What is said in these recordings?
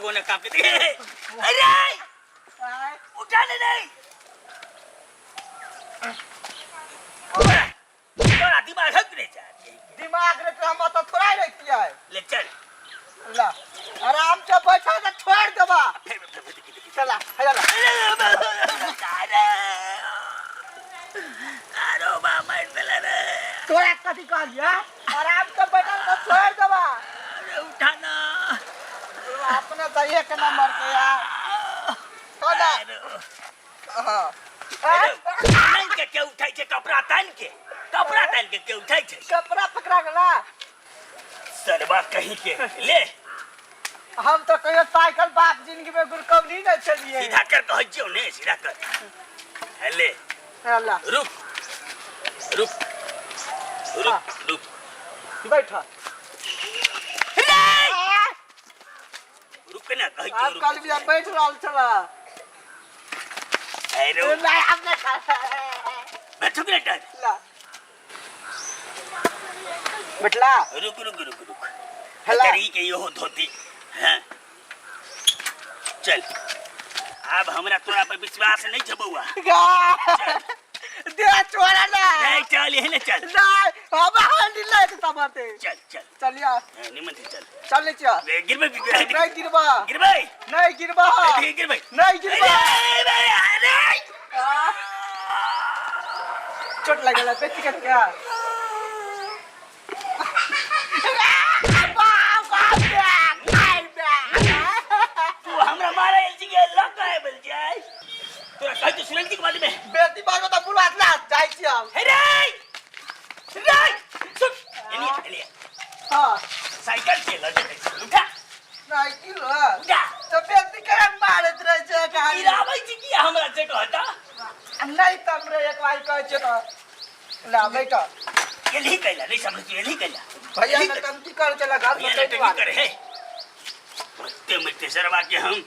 को ने कांपे थे अरे उठाने नहीं थोड़ा दिमाग हक नहीं चाहिए दिमाग रे तो हम तो थोड़ा ही रहती है ले चल ला आराम से बैठा तो छोड़ देबा चला चला अरे बाबा चला रे तोरा कथी कहलिया आराम से बैठा तो छोड़ देबा अरे उठाना अपने तो एक नंबर के यार कोना हां तान के उठाई छे कपड़ा तान के उठाई छे कपड़ा पकड़ा गला सरवा कहीं के ले हम तो कहियो साइकिल बाप जिंदगी में गुरकवली न चलिए सीधा कर कहजियो ने सीधा कर ले अल्लाह रुक रुक रुक रुक बैठा रुक ना कहजियो आप कल भी बैठ रहल छला अरे नहीं हमने बैठो के डर ला बैठला रुक रुक रुक रुक हला करी के यो धोती हां चल अब हमरा तोरा पर विश्वास नहीं छ बउआ दे छोड़ा ना नहीं चल यही चल नहीं हम हांडी ले के तबाते चल चल चलिया निमन से चल चल ले चल गिरबे नहीं गिरबा गिरबे नहीं गिरबा गिरबे नहीं गिरबा अरे चोट लगला पेटी कट गया तू हमरा मारे एलजी के लग गए बोल जाय तोरा कह तो सुनल के बाद में बेटी बार तो बुलवात ना जाई छी हम हे रे सुन एनी हां साइकिल से लग गए उठा नहीं किलो उठा तो बेटी के मारत रहे छे कहानी इराबै छी की हमरा से कहता नहीं तमरे एक बार कह छे तो ला बेटा यही कहला नहीं समझ यही कहला भैया ने कम की कर चला घर में ये करे है मस्ते मस्ते सरवा के हम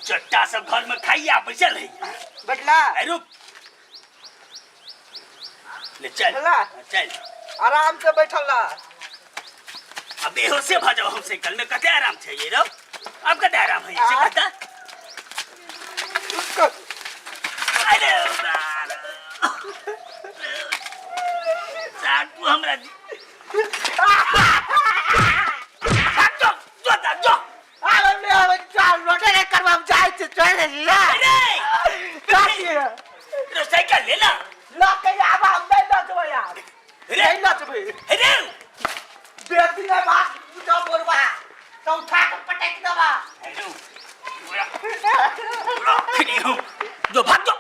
चट्टा सब घर में खाइया बैठल है बैठला रुक ले चल चला चल आराम से बैठला अब बेहोशे भ जाओ हमसे कल में कते आराम छे ये रो अब कते आराम है ये कहता अरे साथ तू हमरा जो अरे चाल रोटे ने करवा जाए छे चल ला अरे काकी तो साइकिल ले ना ला के आब हम नहीं लचबे यार नहीं लचबे अरे बेटी ने बात पूछो बोलबा तो उठा के पटक देबा जो भाग दो